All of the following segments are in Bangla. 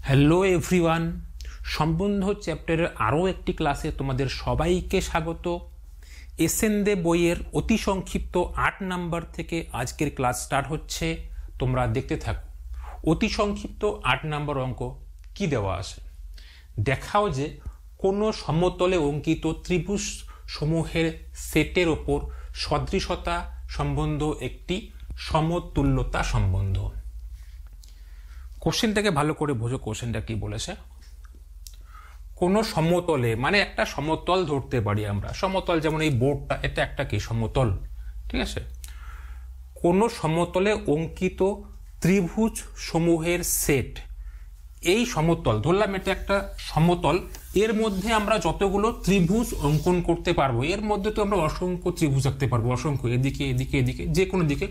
হ্যালো এভরিওয়ান, সম্বন্ধ চ্যাপ্টারের আরও একটি ক্লাসে তোমাদের সবাইকে স্বাগত। এসএন দে বইয়ের অতি সংক্ষিপ্ত 8 নাম্বার থেকে আজকের ক্লাস স্টার্ট হচ্ছে। তোমরা দেখতে থাকো। অতি সংক্ষিপ্ত 8 নাম্বার অঙ্ক কি দেওয়া আছে দেখাও যে কোনো সমতলে অঙ্কিত ত্রিভুজ সমূহের সেটের ওপর সদৃশতা সম্বন্ধ একটি সমতুল্যতা সম্বন্ধ। কোশ্চেনটাকে ভালো করে বোঝো। কোশ্চেনটা কি বলেছে, কোনো সমতলে মানে একটা সমতল ধরতে পারি আমরা। সমতল যেমন এই বোর্ডটা, এটা একটা কি সমতল, ঠিক আছে। কোনো সমতলে অঙ্কিত ত্রিভুজ সমূহের সেট, এই সমতল ধরলাম এটা একটা সমতল, এর মধ্যে আমরা যতগুলো ত্রিভুজ অঙ্কন করতে পারবো, এর মধ্যে তো আমরা অসংখ্য ত্রিভুজ আঁকতে পারবো, অসংখ্য, এদিকে এদিকে এদিকে যে কোনো দিকে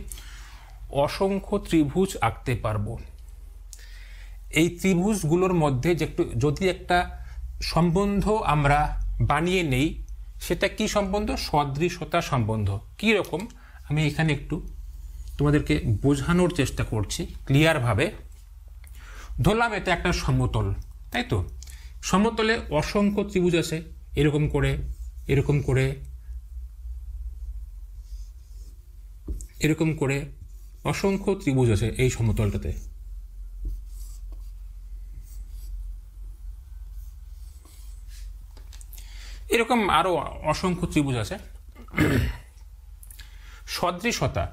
অসংখ্য ত্রিভুজ আঁকতে পারবো। এই ত্রিভুজগুলোর মধ্যে যদি একটা সম্বন্ধ আমরা বানিয়ে নেই, সেটা কি সম্বন্ধ? সদৃশতা সম্বন্ধ। কি রকম আমি এখানে একটু তোমাদেরকে বোঝানোর চেষ্টা করছি ক্লিয়ারভাবে। ধরলাম এটা একটা সমতল, তাই তো। সমতলে অসংখ্য ত্রিভুজ আছে, এরকম করে এরকম করে এরকম করে অসংখ্য ত্রিভুজ আছে এই সমতলটাতে। এরকম আরো অসংখ্য ত্রিভুজ আছে। সদৃশতা,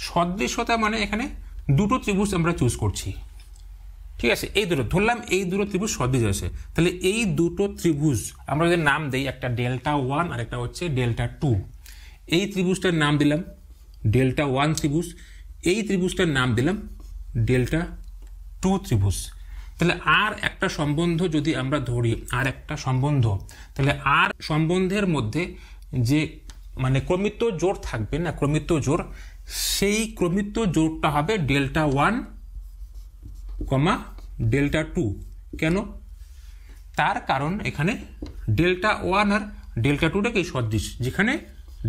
সদৃশতা মানে এখানে দুটো ত্রিভুজ আমরা চুজ করছি, ঠিক আছে। এই দুটো ধরলাম, এই দুটো ত্রিভুজ সদৃশ আছে। তাহলে এই দুটো ত্রিভুজ আমরা যদি নাম দেই, একটা ডেল্টা 1 আর একটা হচ্ছে ডেল্টা 2। এই ত্রিভুজটার নাম দিলাম ডেল্টা 1 ত্রিভুজ, এই ত্রিভুজটার নাম দিলাম ডেল্টা 2 ত্রিভুজ। তাহলে আর একটা সম্বন্ধ যদি আমরা ধরি, আর একটা সম্বন্ধ, তাহলে আর সম্বন্ধের মধ্যে যে মানে ক্রমিত জোড় থাকবে না, ক্রমিত জোড়, সেই ক্রমিত জোড়টা হবে ডেল্টা 1 কমা ডেল্টা 2। কেন? তার কারণ এখানে ডেল্টা 1 আর ডেল্টা 2টাকে সদৃশ, যেখানে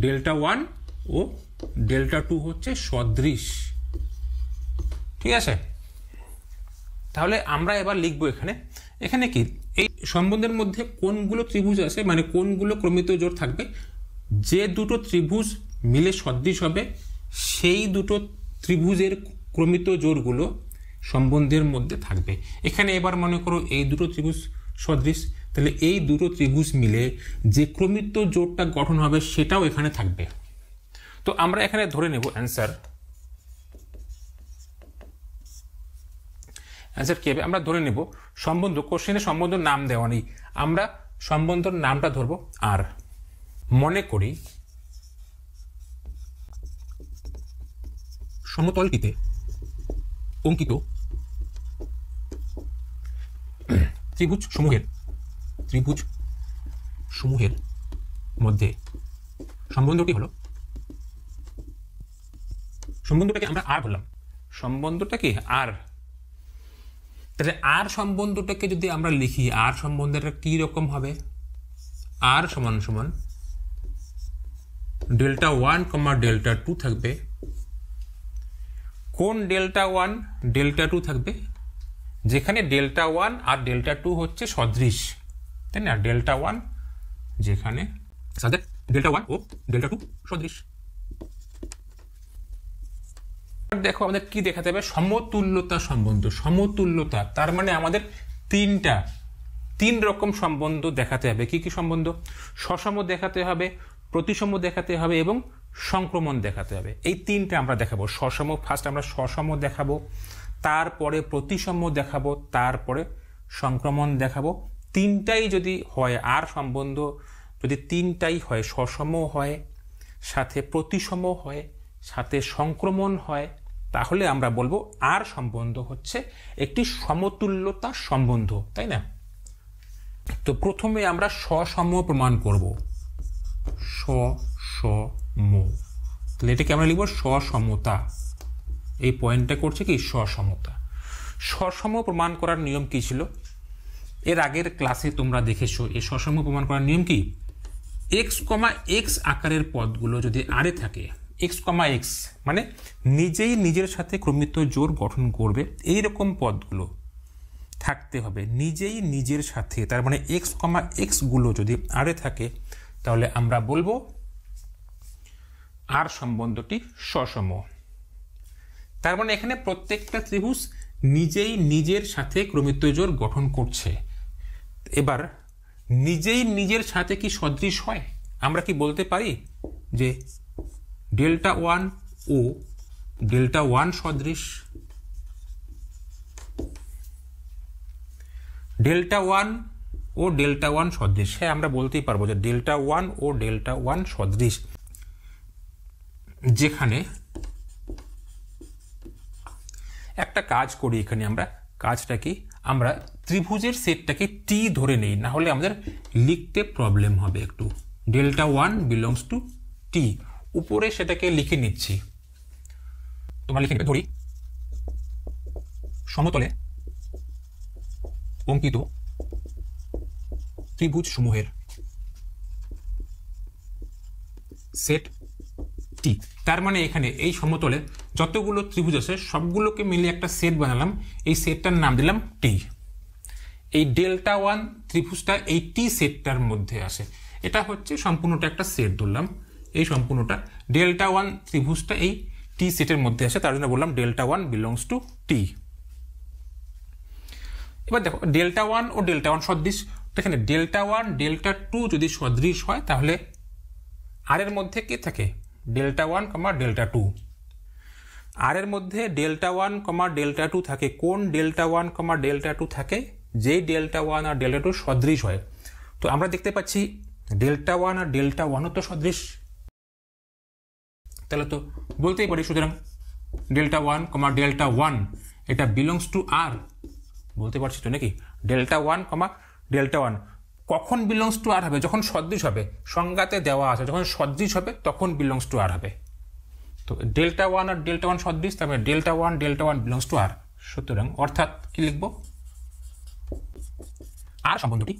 ডেল্টা 1 ও ডেল্টা 2 হচ্ছে সদৃশ, ঠিক আছে। তাহলে আমরা এবার লিখবো এখানে কি এই সম্বন্ধের মধ্যে কোনগুলো ত্রিভুজ আছে, মানে কোনগুলো ক্রমিত জোড় থাকবে, যে দুটো ত্রিভুজ মিলে সদৃশ হবে সেই দুটো ত্রিভুজের ক্রমিত জোড়গুলো সম্বন্ধের মধ্যে থাকবে। এখানে এবার মনে করো এই দুটো ত্রিভুজ সদৃশ, তাহলে এই দুটো ত্রিভুজ মিলে যে ক্রমিত জোড়টা গঠন হবে সেটাও এখানে থাকবে। তো আমরা এখানে ধরে নেব অ্যান্সার কি হবে, আমরা ধরে নেব সম্বন্ধ। কোশ্চেনে সম্বন্ধ নাম দেওয়া নেই, আমরা সম্বন্ধর নামটা ধরবো আর। মনে করি সমতলটিতে অঙ্কিত ত্রিভুজ সমূহের মধ্যে সম্বন্ধটি হলো, সম্বন্ধটাকে আমরা আর বললাম, সম্বন্ধটা কি আর। তাহলে আর সম্বন্ধটাকে যদি আমরা লিখি, আর সম্বন্ধটা কি রকম হবে? আর সমান সমান ডেল্টা 1 কমা ডেল্টা 2 থাকবে। কোন ডেল্টা 1 ডেল্টা 2 থাকবে? যেখানে ডেল্টা 1 আর ডেল্টা 2 হচ্ছে সদৃশ, তাই না। ডেল্টা 1 যেখানে ডেল্টা 1 ও ডেল্টা 2 সদৃশ। দেখো আমাদের কি দেখাতে হবে? সমতুল্যতা সম্বন্ধ। সমতুল্যতা তার মানে আমাদের তিন রকম সম্বন্ধ দেখাতে হবে। কি কি সম্বন্ধ? সসম দেখাতে হবে, প্রতিসম দেখাতে হবে এবং সংক্রমণ দেখাতে হবে। এই তিনটা আমরা দেখাবো। সসম, ফার্স্ট আমরা সসম দেখাবো, তারপরে প্রতিসম দেখাবো, তারপরে সংক্রমণ দেখাবো। তিনটাই যদি হয়, আর সম্বন্ধ যদি তিনটাই হয়, সসম হয়, সাথে প্রতিসম হয়, সাথে সংক্রমণ হয়, তাহলে আমরা বলবো আর সম্বন্ধ হচ্ছে একটি সমতুল্যতা সম্বন্ধ, তাই না। তো প্রথমে আমরা সসম প্রমাণ করব। সসম, তাহলে এটাকে আমরা লিখব সসমতা। এই পয়েন্টটা করছে কি সসমতা। সসম প্রমাণ করার নিয়ম কি ছিল? এর আগের ক্লাসে তোমরা দেখেছো এই সসম প্রমাণ করার নিয়ম কি? এক্স কমা এক্স আকারের পদগুলো যদি আরে থাকে, এক্স কমা এক্স মানে নিজেই নিজের সাথে ক্রমিত জোড় গঠন করবে, এইরকম পদগুলো থাকতে হবে নিজেই নিজের সাথে, তার মানে এক্স কমা এক্স গুলো যদি আরে থাকে তাহলে আমরা বলবো আর সম্বন্ধটি সসম। তার মানে এখানে প্রত্যেকটা ত্রিভুজ নিজেই নিজের সাথে ক্রমিত জোড় গঠন করছে। এবার নিজেই নিজের সাথে কি সদৃশ হয়? আমরা কি বলতে পারি যে ডেল্টা ওয়ান ও ডেল্টা ওয়ান সদৃশ? ডেল্টা ওয়ান ও ডেল্টা ওয়ান সদৃশ, হ্যাঁ আমরা বলতেই পারবো যে ডেল্টা ওয়ান ও ডেল্টা ওয়ান সদৃশ, যেখানে একটা কাজ করি এখানে আমরা, কাজটা কি, আমরা ত্রিভুজের সেটটাকে টি ধরে নেই, না হলে আমাদের লিখতে প্রবলেম হবে একটু। ডেল্টা ওয়ান বিলংস টু টি, উপরে সেটাকে লিখে নিচ্ছি, তোমরা লিখে নেবে। ধরি সমতলে অঙ্কিত ত্রিভুজ সমূহের সেট টি। তার মানে এখানে এই সমতলে যতগুলো ত্রিভুজ আছে সবগুলোকে মিলে একটা সেট বানালাম, এই সেটটার নাম দিলাম টি। এই ডেল্টা ওয়ান ত্রিভুজটা এই টি সেটটার মধ্যে আসে, এটা হচ্ছে সম্পূর্ণটা একটা সেট ধরলাম, এই সম্পূর্ণটা ডেল্টা ওয়ান ত্রিভুজটা এই টি সেটের মধ্যে আসে, তার জন্য বললাম ডেল্টা ওয়ান বিলংস টু টি। এবার দেখো ডেল্টা ওয়ান ও ডেল্টা ওয়ান সদৃশ, এখানে ডেল্টা ওয়ান ডেল্টা টু যদি সদৃশ হয় তাহলে আর এর মধ্যে কে থাকে? Delta one comma delta two. আর এর মধ্যে delta one comma delta two থাকে। কোন delta one comma delta two থাকে? যেই ডেল্টা ওয়ান আর ডেল্টা টু সদৃশ হয়। তো আমরা দেখতে পাচ্ছি ডেল্টা ওয়ান আর ডেল্টা ওয়ানও তো সদৃশ, তাহলে তো বলতেই পারি সুতরাং delta one comma delta one এটা বিলংস টু আর, বলতে পারছি তো নাকি? Delta one comma delta one কখন বিলংস টু আর হবে? যখন সদৃশ হবে, সংজ্ঞাতে দেওয়া আছে যখন সদৃশ হবে তখন বিলংস টু আর হবে। তো ডেল্টা ওয়ান আর ডেল্টা ওয়ান সদৃশ, তার মানে delta one belongs to R. সুতরাং অর্থাৎ কি লিখব? আর সম্বন্ধটি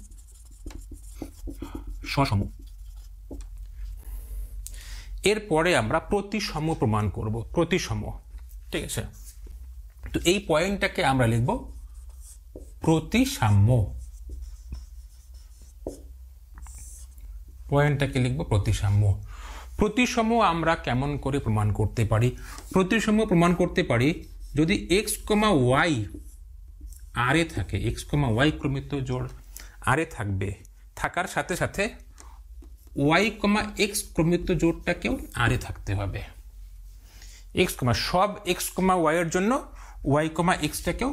সসম। এরপরে আমরা প্রতিসম প্রমাণ করব, প্রতিসম, ঠিক আছে? তো এই পয়েন্টটাকে আমরা লিখব প্রতিসাম্য, পয়েন্টটাকে লিখব প্রতিসাম্য। প্রতিসম আমরা কেমন করে প্রমাণ করতে পারি? প্রতিসম প্রমাণ করতে পারি যদি এক্স কমা ওয়াই আরে থাকে, এক্স কমা ওয়াই ক্রমিত জোড় আরে থাকবে, থাকার সাথে সাথে ওয়াই কমা এক্স ক্রমিত জোড়টাকেও আরে থাকতে হবে। এক্স কমা সব এক্স কমা ওয়াই এর জন্য ওয়াই কমা এক্সটাকেও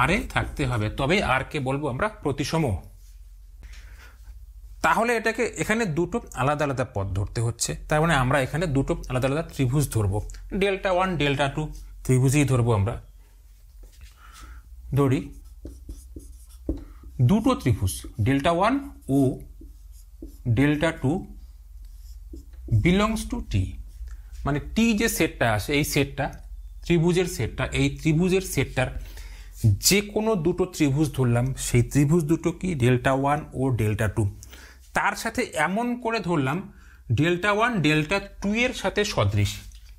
আরে থাকতে হবে, তবে আর কে বলবো আমরা প্রতিসম। তাহলে এটাকে এখানে দুটো আলাদা আলাদা পথ ধরতে হচ্ছে, তার মানে আমরা এখানে দুটো আলাদা আলাদা ত্রিভুজ ধরবো, ডেল্টা ওয়ান ডেল্টা টু ত্রিভুজই ধরবো আমরা। ধরি দুটো ত্রিভুজ ডেল্টা ওয়ান ও delta two belongs to T, মানে টি যে সেটটা আসে এই সেটটা ত্রিভুজের সেটটা, এই ত্রিভুজের সেটটার যে কোনো দুটো ত্রিভুজ ধরলাম, সেই ত্রিভুজ দুটো কি ডেল্টা ওয়ান ও ডেল্টা টু, তার সাথে এমন করে ধরলাম ডেল্টা ওয়ান ডেল্টা টু এর সাথে সদৃশ।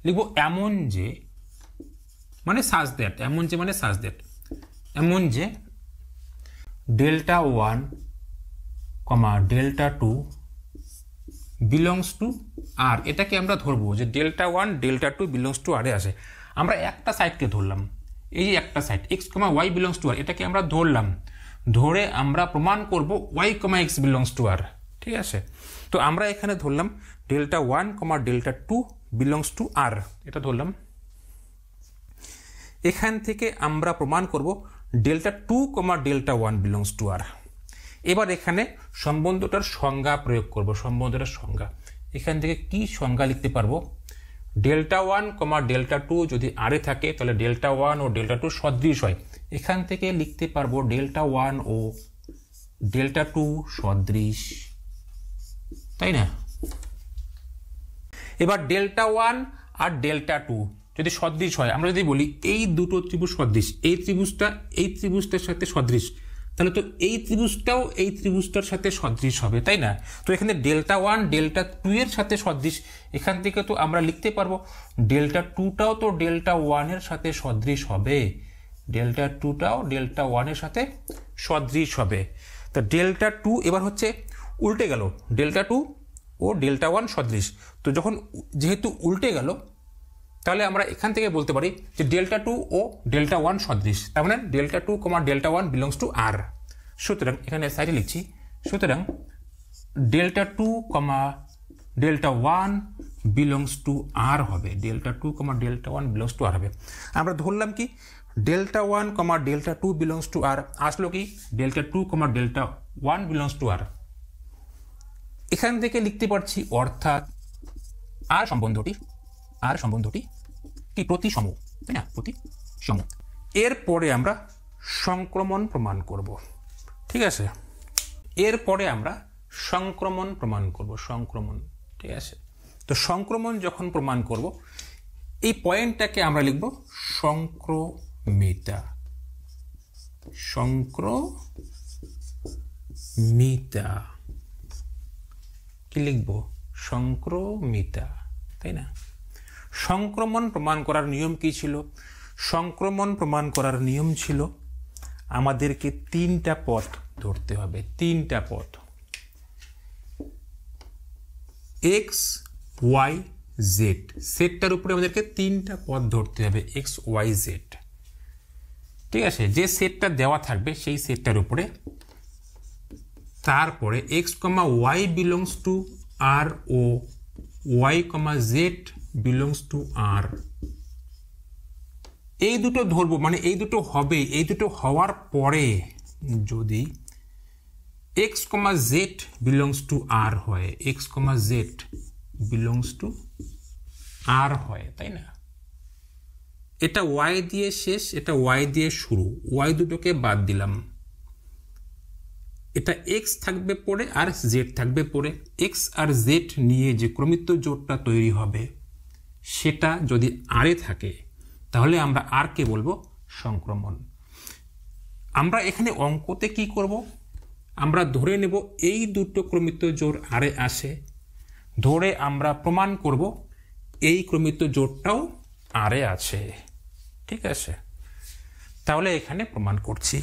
লিখব এমন যে, মানে সাজ দ্যাট, এমন যে মানে সাজ দ্যাট, এমন যে delta one comma delta two belongs to R. এটাকে আমরা ধরবো যে delta one delta two belongs to আরে আসে। আমরা একটা সাইডকে ধরলাম, এই যে একটা side X comma Y belongs to R, এটাকে আমরা ধরলাম, ধরে আমরা প্রমাণ করব Y comma X belongs to R, ঠিক আছে? তো আমরা এখানে ধরলাম delta one comma delta two belongs to R, এটা ধরলাম। এখান থেকে আমরা প্রমাণ করব delta two comma delta one belongs to R. এবার এখানে সম্বন্ধটার সংজ্ঞা প্রয়োগ করব, সম্বন্ধটার সংজ্ঞা। এখান থেকে কি সংজ্ঞা লিখতে পারবো? Delta one comma delta two যদি আরে থাকে তাহলে ডেল্টা ওয়ান ও ডেল্টা টু সদৃশ হয়। এখান থেকে লিখতে পারবো ডেল্টা ওয়ান ও ডেল্টা টু সদৃশ, তাই না? এবার ডেল্টা ওয়ান আর ডেল্টা টু যদি সদৃশ হয়, আমরা যদি বলি এই দুটো ত্রিভুজ সদৃশ, এই ত্রিভুজটা এই ত্রিভুজটার সাথে সদৃশ, তাহলে তো এই ত্রিভুজটাও এই ত্রিভুজটার সাথে সদৃশ হবে, তাই না? তো এখানে ডেল্টা ওয়ান ডেল্টা টু এর সাথে সদৃশ, এখান থেকে তো আমরা লিখতে পারবো ডেল্টা টুটাও তো ডেল্টা ওয়ানের সাথে সদৃশ হবে, ডেল্টা টুটাও ডেল্টা ওয়ানের সাথে সদৃশ হবে। তো ডেল্টা টু এবার হচ্ছে উল্টে গেল, ডেল্টা টু ও ডেল্টা ওয়ান সদৃশ। তো যখন যেহেতু উল্টে গেল, তাহলে আমরা এখান থেকে বলতে পারি যে ডেল্টা টু ও ডেল্টা ওয়ান সদৃশ, তার মানে delta two comma delta one belongs to R. সুতরাং এখানে সাইডে লিখছি, সুতরাং delta two comma delta one belongs to R হবে, delta two comma delta one belongs to R হবে। আমরা ধরলাম কি delta one comma delta two belongs to R, আসলো কি delta two comma delta one belongs to R. এখান থেকে লিখতে পারছি অর্থাৎ আর সম্বন্ধটি কি প্রতিসম, তাই না, প্রতিসম। এরপরে আমরা সংক্রমণ প্রমাণ করব, ঠিক আছে, এরপরে আমরা সংক্রমণ প্রমাণ করব, সংক্রমণ, ঠিক আছে। তো সংক্রমণ যখন প্রমাণ করব, এই পয়েন্টটাকে আমরা লিখব সংক্রমিতা, সংক্রমিতা, কি লিখব সংক্রমিতা, তাই না। সংক্রমণ প্রমাণ করার নিয়ম কি ছিল? সংক্রমণ প্রমাণ করার নিয়ম ছিল আমাদেরকে তিনটা পথ ধরতে হবে, তিনটা পথ, এক্স ওয়াই জেড, সেটটার উপরে আমাদেরকে তিনটা পথ ধরতে হবে, এক্স ওয়াই জেড, ঠিক আছে। যে সেটটা দেওয়া থাকবে সেই সেটটার উপরে, তারপরে X comma Y belongs to R ও Y comma Z belongs to R, এই দুটো ধরবো, মানে এই দুটো হবে। এই দুটো হওয়ার পরে যদি X comma Z belongs to R হয়, X comma Z belongs to R হয়, তাই না। এটা ওয়াই দিয়ে শেষ, এটা ওয়াই দিয়ে শুরু, ওয়াই দুটোকে বাদ দিলাম, এটা এক্স থাকবে পরে আর জেড থাকবে পরে। এক্স আর জেড নিয়ে যে ক্রমিত জোড়টা তৈরি হবে সেটা যদি আরে থাকে, তাহলে আমরা আর কে বলবো সংক্রমণ। আমরা এখানে অঙ্কতে কি করব, আমরা ধরে নেব এই দুটো ক্রমিত জোড় আরে আসে, ধরে আমরা প্রমাণ করব এই ক্রমিত জোড়টাও আরে আছে, ঠিক আছে। তাহলে এখানে প্রমাণ করছি,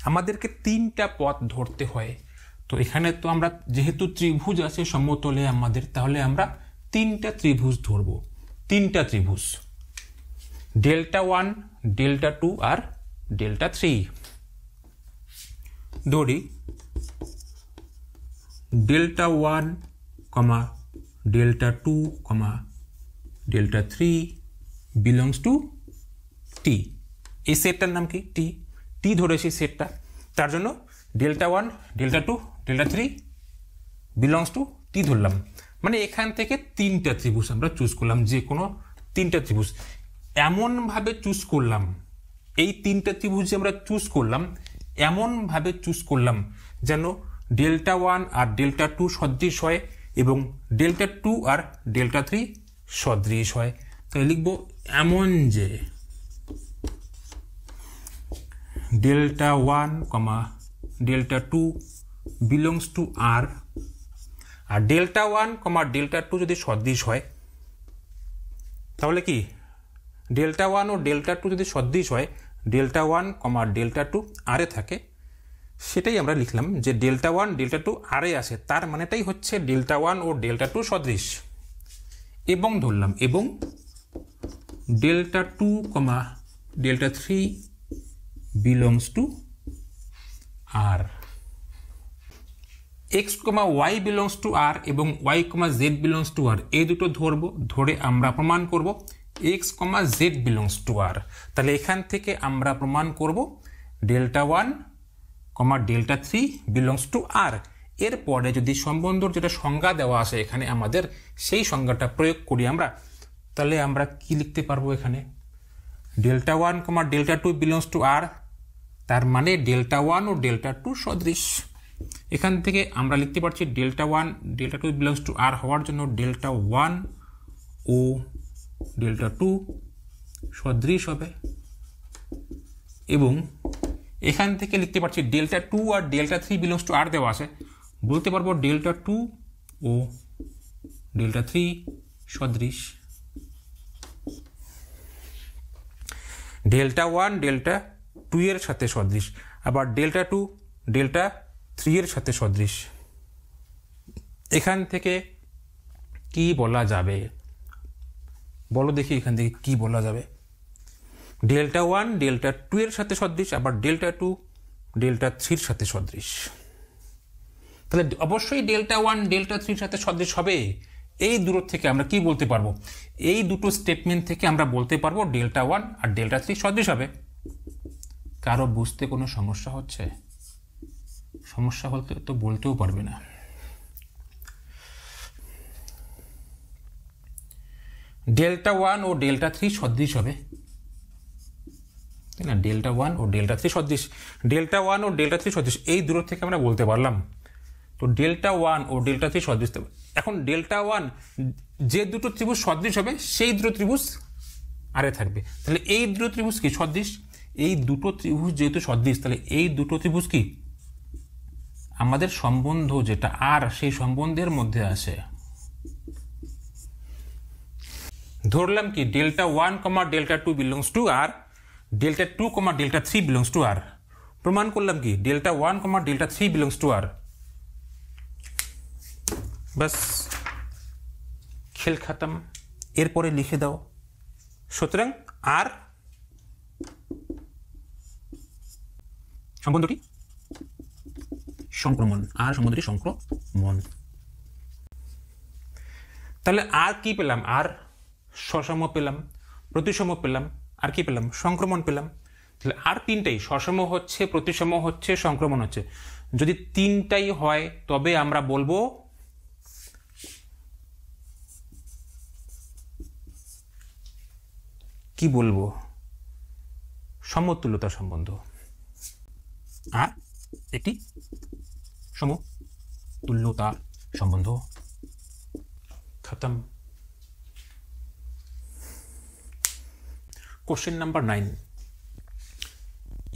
আমাদেরকে তিনটা পথ ধরতে হয়। তো এখানে তো আমরা যেহেতু ত্রিভুজ আছে সমতলে আমাদের, তাহলে আমরা তিনটা ত্রিভুজ ধরব, তিনটা ত্রিভুজ, ডেল্টা ওয়ান, ডেল্টা টু আর ডেল্টা থ্রি। ধরি delta one comma delta two comma delta three belongs to T, এই সেটটার নাম কি টি, টি ধরেছি সেটটা, তার জন্য delta one, delta two, delta three belongs to T ধরলাম। মানে এখান থেকে তিনটা ত্রিভুজ আমরা চুজ করলাম, যে কোনো তিনটা ত্রিভুজ এমনভাবে চুজ করলাম, এই তিনটা ত্রিভুজ যে আমরা চুজ করলাম এমনভাবে চুজ করলাম যেন ডেল্টা ওয়ান আর ডেল্টা টু সদৃশ হয় এবং ডেল্টা টু আর ডেল্টা থ্রি সদৃশ হয়। তাই লিখব এমন যে delta one comma delta two belongs to R, আর delta one comma delta two যদি সদৃশ হয়, তাহলে কি ডেল্টা ওয়ান ও ডেল্টা টু যদি সদৃশ হয়, delta one comma delta two আরে থাকে, সেটাই আমরা লিখলাম যে ডেল্টা ওয়ান ডেল্টা টু আরে আসে, তার মানেটাই হচ্ছে ডেল্টা ওয়ান ও ডেল্টা টু সদৃশ। এবং ধরলাম এবং delta two comma delta three belongs to R, X comma Y belongs to R এবং Y comma Z belongs to R, এই দুটো ধরবো, ধরে আমরা প্রমাণ করব X comma Z belongs to R. তাহলে এখান থেকে আমরা প্রমাণ করব delta one comma delta three belongs to R. এরপরে যদি সম্বন্ধর যেটা সংজ্ঞা দেওয়া আছে এখানে আমাদের, সেই সংজ্ঞাটা প্রয়োগ করি আমরা, তাহলে আমরা কি লিখতে পারবো এখানে delta one comma delta two belongs to R, তার মানে ডেল্টা ওয়ান ও ডেল্টা টু সদৃশ। এখান থেকে আমরা লিখতে পারছি delta one delta two belongs to R হওয়ার জন্য ডেল্টা ওয়ান ও ডেল্টা টু সদৃশ হবে, এবং এখান থেকে লিখতে পারছি delta two R delta three belongs to R দেওয়া আছে, বলতে পারবো ডেল্টা টু ও ডেল্টা থ্রি সদৃশ। ডেল্টা 1 ডেল্টা 2 এর সাথে সদৃশ, আবার ডেল্টা 2 ডেল্টা 3 এর সাথে সদৃশ। এখান থেকে কি বলা যাবে বলো দেখি, এখান থেকে কি বলা যাবে? ডেল্টা 1 ডেল্টা 2 এর সাথে সদৃশ, আবার ডেল্টা 2 ডেল্টা 3 এর সাথে সদৃশ। তাহলে অবশ্যই ডেল্টা 1 ডেল্টা 3 এর সাথে সদৃশ হবে। এই দূরত্ব থেকে আমরা কি বলতে পারবো? এই দুটো স্টেটমেন্ট থেকে আমরা বলতে পারবো ডেল্টা 1 আর ডেল্টা 3 সদৃশ হবে। কারো বুঝতে কোনো সমস্যা হচ্ছে? সমস্যা হলে তো বলতেও পারবে না। ডেল্টা 1 ও ডেল্টা 3 সদৃশ হবে, তাই না? ডেল্টা 1 ও ডেল্টা 3 সদৃশ, ডেল্টা 1 ও ডেল্টা 3 সদৃশ, এই দূরত্ব থেকে আমরা বলতে পারলাম। তো ডেল্টা 1 ও ডেল্টা 3 সদৃশ। এখন ডেল্টা 1 যে দুটো ত্রিভুজ সদৃশ হবে সেই দুটো ত্রিভুজ আরে থাকবে। তাহলে এই দুটো ত্রিভুজ কি সদৃশ? এই দুটো ত্রিভুজ যেহেতু সদৃশ, তাহলে এই দুটো ত্রিভুজ কি আমাদের সম্বন্ধ যেটা আর, সেই সম্বন্ধের মধ্যে আসে। ধরলাম কি delta 1 delta 2 belongs to R, delta 2 delta 3 belongs to R. প্রমাণ করলাম কি delta 1 delta 3 belongs to R. বাস, খেল খতম। এরপরে লিখে দাও। সুতরাং আর সম্বন্ধটি সংক্রমণ, আর সম্বন্ধটি সংক্রমণ। তাহলে আর কি পেলাম? আর সসম পেলাম, প্রতিসম পেলাম, আর কি পেলাম? সংক্রমণ পেলাম। তাহলে আর তিনটাই, সসম হচ্ছে, প্রতিসম হচ্ছে, সংক্রমণ হচ্ছে। যদি তিনটাই হয় তবে আমরা বলবো কি বলবো? সমতুল্যতা সম্বন্ধ। আর একটি সমতুল্যতা সম্বন্ধ। খতম। Question number 9।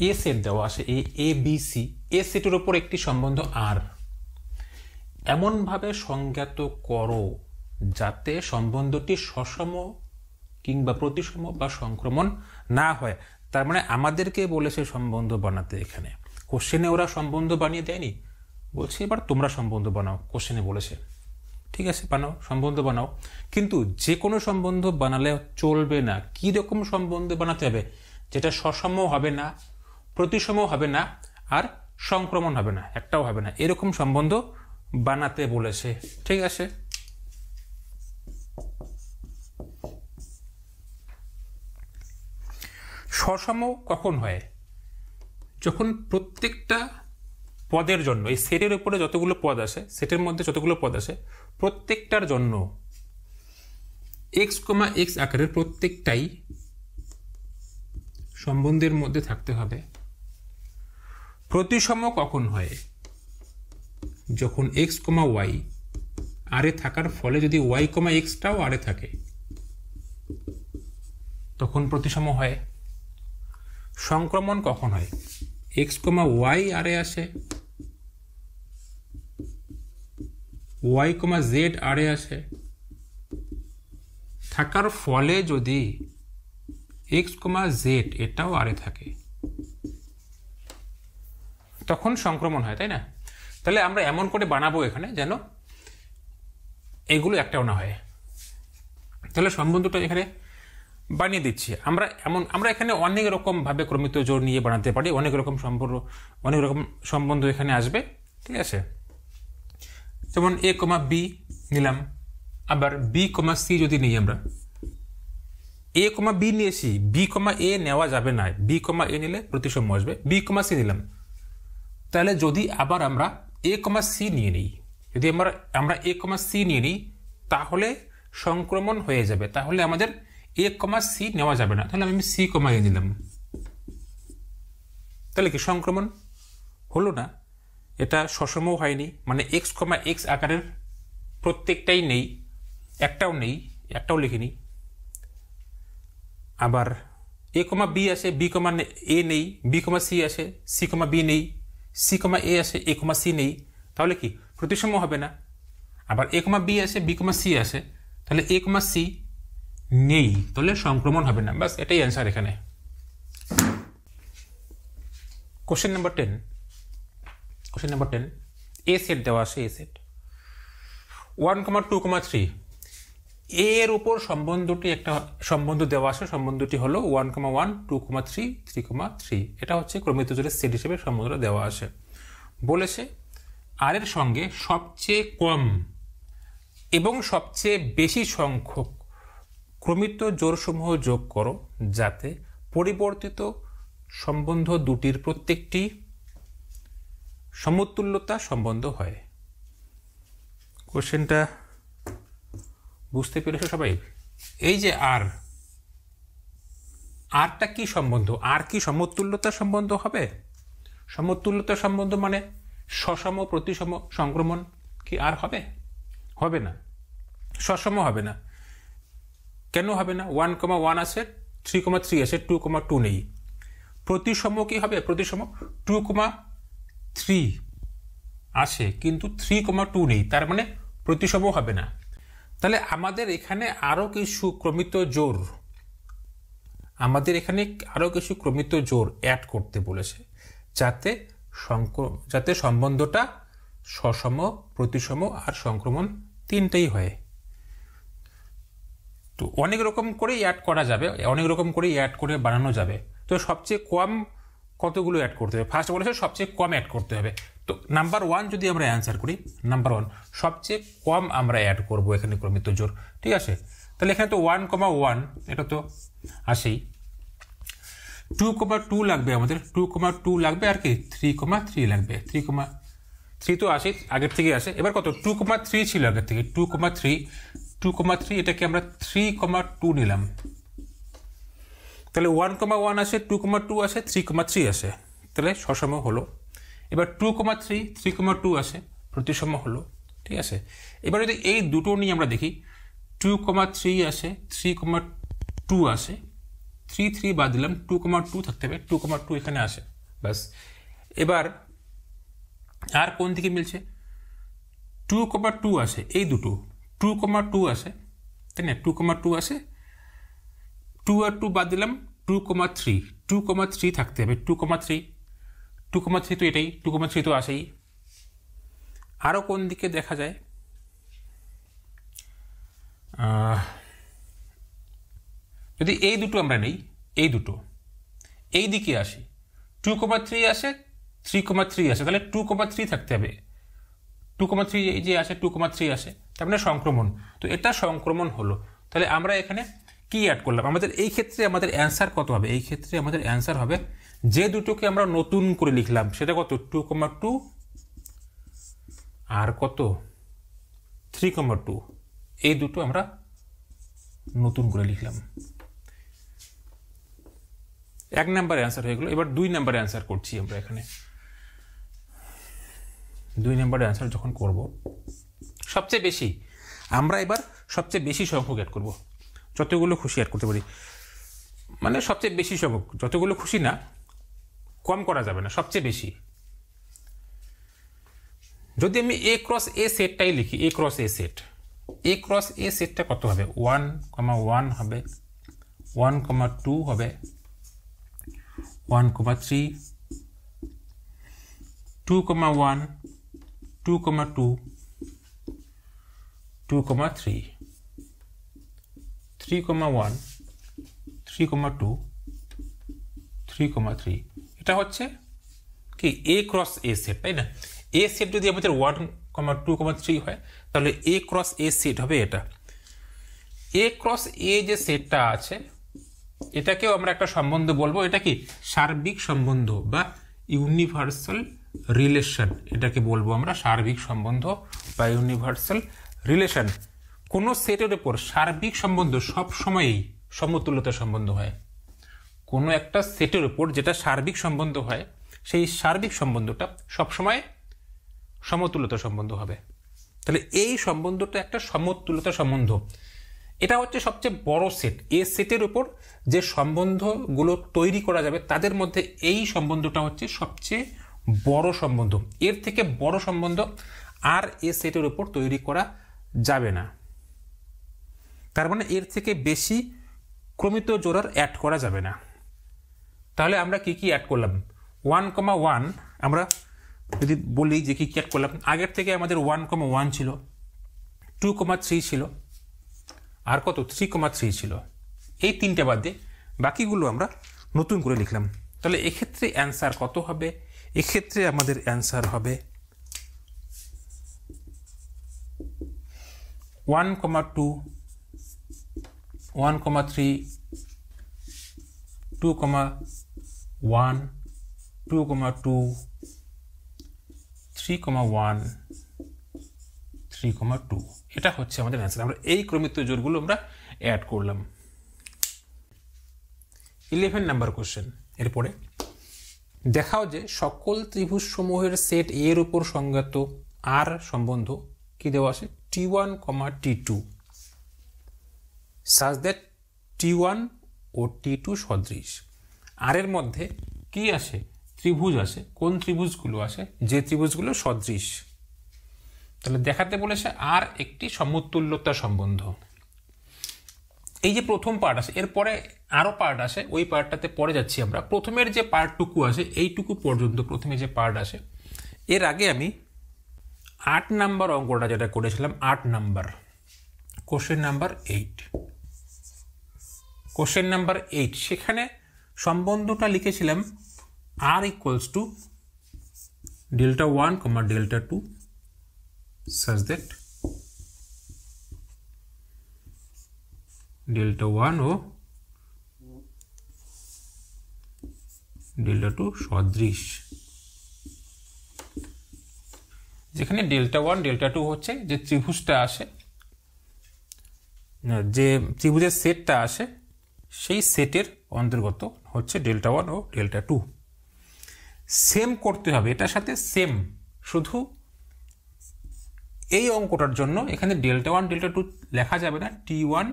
এ সেট দেওয়া আছে, এ বি সি। এ সেটের উপর একটি সম্বন্ধ আর এমনভাবে সংজ্ঞাত করো যাতে সম্বন্ধটি সসম কিংবা প্রতিসম বা সংক্রমণ না হয়। তার মানে আমাদেরকে বলেছে সম্বন্ধ বানাতে। এখানে কোশ্চেনে ওরা সম্বন্ধ বানিয়ে দেয়নি, বলছে এবার তোমরা সম্বন্ধ বানাও। কোশ্চেনে বলেছে, ঠিক আছে বানাও, সম্বন্ধ বানাও। কিন্তু যে কোনো সম্বন্ধ বানালে চলবে না। কি রকম সম্বন্ধ বানাতে হবে? যেটা সসম হবে না, প্রতিসম হবে না, আর সংক্রমণ হবে না, একটাও হবে না, এরকম সম্বন্ধ বানাতে বলেছে। ঠিক আছে, সসম কখন হয়? যখন প্রত্যেকটা পদের জন্য, এই সেটের উপরে যতগুলো পদ আসে, সেটের মধ্যে যতগুলো পদ আসে, প্রত্যেকটার জন্য এক্স কমা এক্স আকারের প্রত্যেকটাই সম্বন্ধের মধ্যে থাকতে হবে। প্রতিসম কখন হয়? যখন এক্স কমা ওয়াই আরে থাকার ফলে যদি ওয়াই কমা এক্সটাও আরে থাকে, তখন প্রতিসম হয়। সংক্রমণ কখন হয়? এক্স কমা ওয়াই আরে আসে, ওয়াই কমা জেড আরে আসে, থাকার ফলে যদি এক্স কমা জেড এটাও আরে থাকে, তখন সংক্রমণ হয়, তাই না? তাহলে আমরা এমন করে বানাবো এখানে যেন এগুলো একটাও না হয়। তাহলে সম্বন্ধটা এখানে বানিয়ে দিচ্ছি আমরা এখানে অনেক রকম ভাবে ক্রমিত জোড় নিয়ে বানাতে পারি। অনেক রকম সম্বন্ধ এখানে আসবে। ঠিক আছে, যেমন এ কমা বি নিলাম, আবার বি কমা সি যদি নিই, আমরা এ কমা বি নিয়েছি, বি কমা এ নেওয়া যাবে না, বি কমা এ নিলে প্রতিসম আসবে। বি কমা সি নিলাম, তাহলে যদি আবার আমরা এ কমা সি নিয়ে নিই, যদি আমরা এ কমা সি নিয়ে নিই, তাহলে সংক্রমণ হয়ে যাবে। তাহলে আমাদের এ কমা সি নেওয়া যাবে না, তাহলে আমি সি কমা এ নিলাম। তাহলে কি সংক্রমণ হলো না? এটা সসমও হয়নি, মানে এক্স কমা এক্স আকারের প্রত্যেকটাই নেই, একটাও নেই, একটাও লিখিনি। আবার এ কমা বি আসে, বি কমা এ নেই, বি কমা সি আসে, সি কমা বি নেই, সি কমা এ আসে, এ কমা সি নেই, তাহলে কি প্রতিসম হবে না। আবার এ কমা বি আসে, বি কমা সি আসে, তাহলে এ কমা সি নেই, তাহলে সংক্রমণ হবে না। বাস এটাই অ্যান্সার এখানে। কোশ্চেন নাম্বার 10 এ সেট দেওয়া আছে, এ সেট 1,2,3 এর উপর সম্বন্ধটি একটা সম্বন্ধ দেওয়া আছে, সম্বন্ধটি হলো 1,1 2,3 3,3। এটা হচ্ছে ক্রমিত জোড়ের সেট হিসেবে সম্বন্ধটা দেওয়া আছে। বলেছে আর এর সঙ্গে সবচেয়ে কম এবং সবচেয়ে বেশি সংখ্যক ক্রমিত জোড়সমূহ যোগ করো যাতে পরিবর্তিত সম্বন্ধ দুটির প্রত্যেকটি সমতুল্যতা সম্বন্ধ হয়। কোশ্চেনটা বুঝতে পেরেছো সবাই? এই যে আরটা কি সম্বন্ধ? আর কি সমতুল্যতা সম্বন্ধ হবে? সমতুল্যতা সম্বন্ধ মানে সসম প্রতিসম সংক্রমণ কি আর হবে? হবে না, সসম হবে না। কেন হবে না? 1,1 আছে, 3,3 আছে, 2,2 নেই। প্রতিসম কি হবে? প্রতিসম 2,3 আছে কিন্তু 3,2 নেই, তার মানে প্রতিসম হবে না। তাহলে আমাদের এখানে আরো কিছু ক্রমিত জোড় অ্যাড করতে বলেছে যাতে সম্বন্ধটা সসম, প্রতিসম আর সংক্রমণ তিনটেই হয়। তো অনেক রকম করে অ্যাড করা যাবে, অনেক রকম করে অ্যাড করে বানানো যাবে। তো সবচেয়ে কম কতগুলো অ্যাড করতে হবে? ফার্স্ট বলেছে সবচেয়ে কম অ্যাড করতে হবে। তো নাম্বার 1 যদি আমরা অ্যান্সার করি, নাম্বার 1 সবচেয়ে কম আমরা অ্যাড করব এখানে ক্রমিত জোড়, ঠিক আছে? তাহলে এখানে তো 1,1 এটা তো আসেই, 2,2 লাগবে আমাদের, 2,2 লাগবে আর কি 3,3 লাগবে, 3,3 তো আসে আগের থেকে আসে। এবার কত? 2,3 ছিল আগের থেকে, 2,3 এটাকে আমরা 3,2 নিলাম। তাহলে 1,1 আসে, 2,2 আসে, 3,3 আসে, তাহলে সসম হলো। এবার 2,3 3,2 আসে, প্রতিসম হলো, ঠিক আছে? এবার যদি এই দুটো নিয়ে আমরা দেখি, 2,3 আসে, 3,2 আসে, 3 বাদ দিলাম, 2,2 থাকতে হবে, 2,2 এখানে আসে, ব্যাস। এবার আর কোন দিকে মিলছে? 2,2 আসে, এই দুটো 2,2 আসে, তাই না? 2,2 আসে, 2 আর 2 বাদ দিলাম, 2,3 থাকতে হবে, 2,3 তো এটাই, 2,3 তো আসেই। আরো কোন দিকে দেখা যায়? যদি এই দুটো আমরা নেই, এই দুটো এই দিকে আসি, 2,3 আসে, 3,3 আসে, তাহলে 2,3 থাকতে হবে, 2,3 এই যে আসে, 2,3 আসে, তার মানে সংক্রমণ। তো এটা সংক্রমণ হলো। তাহলে আমরা এখানে কি অ্যাড করলাম? আমাদের এই ক্ষেত্রে আমাদের অ্যান্সার কত হবে? এই ক্ষেত্রে আমাদের অ্যান্সার হবে যে দুটোকে আমরা নতুন করে লিখলাম সেটা কত? 2,2 আর কত? 3,2। এই দুটো আমরা নতুন করে লিখলাম। 1 নাম্বার অ্যান্সার হয়ে গেল। এবার 2 নাম্বারে অ্যান্সার করছি আমরা এখানে। 2 নাম্বারে অ্যান্সার যখন করব, সবচেয়ে বেশি আমরা এবার সবচেয়ে বেশি সংখ্যক অ্যাড করব, যতগুলো খুশি অ্যাড করতে পারি, মানে সবচেয়ে বেশি সংখ্যক, যতগুলো খুশি না, কম করা যাবে না, সবচেয়ে বেশি। যদি আমি a ক্রস a সেটটাই লিখি, a ক্রস a সেটটা কত হবে? 1,1 হবে, 1,2 হবে, 1,3, 2,1, 2,2, 2,3, 3,1, 3,2, 3,3। এটা হচ্ছে কি a ক্রস a সেট, তাই না? a সেট যদি আমাদের 1,2,3 হয় তাহলে a ক্রস a সেট হবে এটা। a ক্রস a যে সেটটা আছে এটাকেও আমরা একটা সম্বন্ধ বলবো। এটা কি সার্বিক সম্বন্ধ বা ইউনিভার্সাল রিলেশন, এটাকে বলবো আমরা সার্বিক সম্বন্ধ বা ইউনিভার্সাল রিলেশন। কোনো সেটের উপর সার্বিক সম্বন্ধ সব সময়ই সমতুল্যতা সম্বন্ধ হয়। কোনো একটা সেটের উপর যেটা সার্বিক সম্বন্ধ হয় সেই সার্বিক সম্বন্ধটা সবসময় সমতুল্যতা সম্বন্ধ হবে। তাহলে এই সম্বন্ধটা একটা সমতুল্যতা সম্বন্ধ। এটা হচ্ছে সবচেয়ে বড় সেট। এই সেটের উপর যে সম্বন্ধগুলো তৈরি করা যাবে তাদের মধ্যে এই সম্বন্ধটা হচ্ছে সবচেয়ে বড় সম্বন্ধ। এর থেকে বড় সম্বন্ধ আর এই সেটের উপর তৈরি করা যাবে না। তার মানে এর থেকে বেশি ক্রমিত জোড়ার অ্যাড করা যাবে না। তাহলে আমরা কি কি অ্যাড করলাম? 1,1 আমরা যদি বলি যে কি ক্যাট করলাম, আগের থেকে আমাদের 1,1 ছিল, 2,3 ছিল, আর কত 3,3 ছিল। এই তিনটে বাদে বাকিগুলো আমরা নতুন করে লিখলাম। তাহলে এক্ষেত্রে অ্যান্সার কত হবে? এক্ষেত্রে আমাদের অ্যান্সার হবে 1,2, 1,3, 2,1, 2,2, 3,1, 3,2। এটা হচ্ছে আমাদের অ্যান্সার। আমরা এই ক্রমিত জোড়গুলো আমরা অ্যাড করলাম। 11 নাম্বার কোশ্চেন। এরপরে দেখাও যে সকল ত্রিভুজ সমূহের সেট এর উপর সংজ্ঞাত আর সম্বন্ধ কি দেওয়া আছে, T1, T2 such that T1 O T2 সদৃশ। আর এর মধ্যে কি আসে, ত্রিভুজ আসে। কোন ত্রিভুজগুলো আসে? যে ত্রিভুজগুলো সদৃশ। তাহলে দেখাতে বলেছে আর একটি সমতুল্যতা সম্বন্ধ। এই যে প্রথম পার্ট আছে, এরপরে আরো পার্ট আসে, ওই পার্টটাতে পরে যাচ্ছি আমরা। প্রথমের যে পার্টটুকু আসে, এইটুকু পর্যন্ত প্রথমে যে পার্ট আসে, এর আগে আমি 8 নাম্বার অঙ্কটা যেটা করেছিলাম, 8 number question number 8, question number 8, সেখানে সম্বন্ধটা লিখেছিলাম r equals to delta 1, delta 2 such that delta 1 O delta 2 সদৃশ। যেখানে delta 1, delta 2 হচ্ছে যে ত্রিভুজটা আসে, যে ত্রিভুজের সেটটা আসে, সেই সেটের অন্তর্গত হচ্ছে delta 1 ও delta 2। সেম করতে হবে এটার সাথে, সেম। শুধু এই অঙ্কটার জন্য এখানে delta 1, delta 2 লেখা যাবে না, T1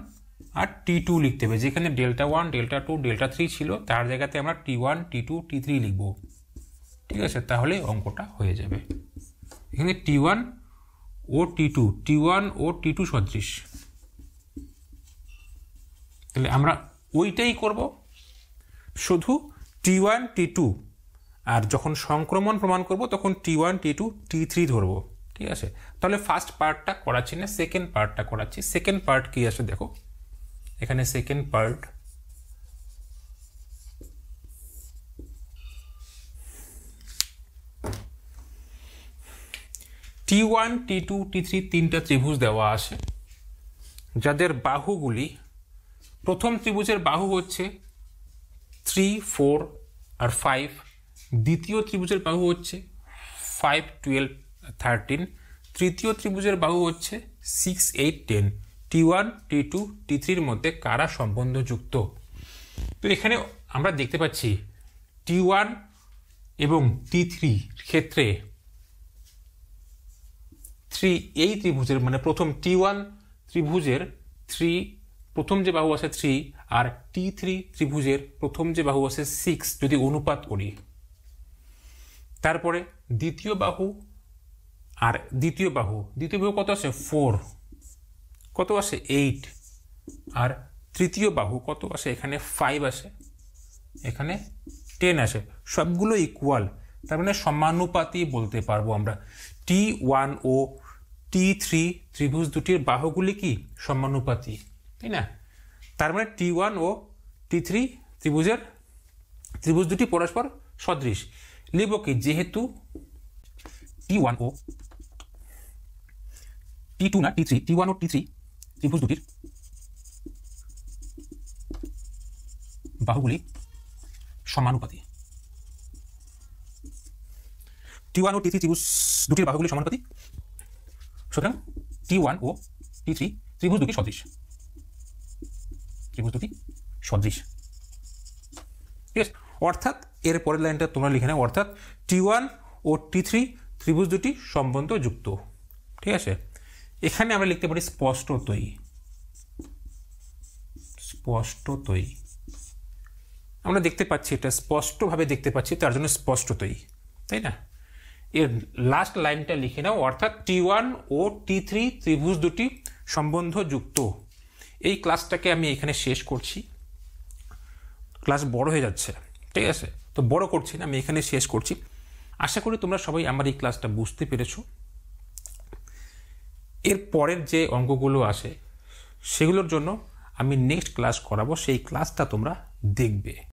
আর T2 লিখতে হবে। যেখানে delta 1, delta 2, delta 3 ছিল, তার জায়গাতে আমরা T1, T2, T3 লিখব। ঠিক আছে, তাহলে অঙ্কটা হয়ে যাবে। এখানে T1 ও T2, T1 ও T2 সদৃশ। তাহলে আমরা ওইটাই করব, শুধু T1, T2, আর যখন সংক্রমণ প্রমাণ করব তখন T1, T2, T3 ধরব। ঠিক আছে, তাহলে ফার্স্ট পার্টটা করাচ্ছি না, সেকেন্ড পার্টটা করাচ্ছি। সেকেন্ড পার্ট কি আসে দেখো, এখানে second part T1, T2, T3 তিনটা ত্রিভুজ দেওয়া আছে, যাদের বাহুগুলি, প্রথম ত্রিভুজের বাহু হচ্ছে 3, 4 আর 5, দ্বিতীয় ত্রিভুজের বাহু হচ্ছে 5, 12, 13, তৃতীয় ত্রিভুজের বাহু হচ্ছে 6, 8, 10। T1, T2, T3 মধ্যে কারা সম্বন্ধযুক্ত? তো এখানে আমরা দেখতে পাচ্ছি T1 এবং T3 ক্ষেত্রে 3, এই ত্রিভুজের মানে প্রথম T1 ত্রিভুজের 3, প্রথম যে বাহু আছে 3, আর T3 ত্রিভুজের প্রথম যে বাহু আছে 6 যদি অনুপাত করি, তারপরে দ্বিতীয় বাহু আর দ্বিতীয় বাহু কত আসে 4, কত আসে 8, আর তৃতীয় বাহু কত আসে, এখানে 5 আসে, এখানে 10 আসে, সবগুলো ইকুয়াল, তার মানে সমানুপাতি বলতে পারবো আমরা। T1 ও T3 ত্রিভুজ দুটির বাহুগুলি কি সমানুপাতি, তাই না? তার মানে T1 ও T3 ত্রিভুজ দুটি পরস্পর সদৃশ। লিখব কি, যেহেতু T1 ও T2 না T3, T1 ও T3 ত্রিভুজ দুটির বাহুগুলি সমানুপাতি। T1 ও T3 ত্রিভুজ দুটির বাহুগুলি সমানুপাতি, সুতরাং T1 ও T3 ত্রিভুজ দুটি সদৃশ, ত্রিভুজ দুটি সদৃশ। ঠিক আছে, অর্থাৎ এর পরের লাইনটা তোমরা লিখে নাও, অর্থাৎ T1 ও T3 ত্রিভুজ দুটি সম্বন্ধযুক্ত। ঠিক আছে, এখানে আমরা লিখতে পারি স্পষ্টতই, স্পষ্টতই। আমরা দেখতে পাচ্ছি, এটা স্পষ্টভাবে দেখতে পাচ্ছি, তার জন্য স্পষ্টতই, তাই না? এর লাস্ট লাইনটা লিখে নাও, অর্থাৎ T1 ও T3 ত্রিভুজ দুটি সম্বন্ধযুক্ত। এই ক্লাসটাকে আমি এখানে শেষ করছি, ক্লাস বড় হয়ে যাচ্ছে। ঠিক আছে, তো বড় করছি না, আমি এখানে শেষ করছি। আশা করি তোমরা সবাই আমার এই ক্লাসটা বুঝতে পেরেছো। এর পরের যে অঙ্কগুলো আসে সেগুলোর জন্য আমি নেক্সট ক্লাস করাবো, সেই ক্লাসটা তোমরা দেখবে।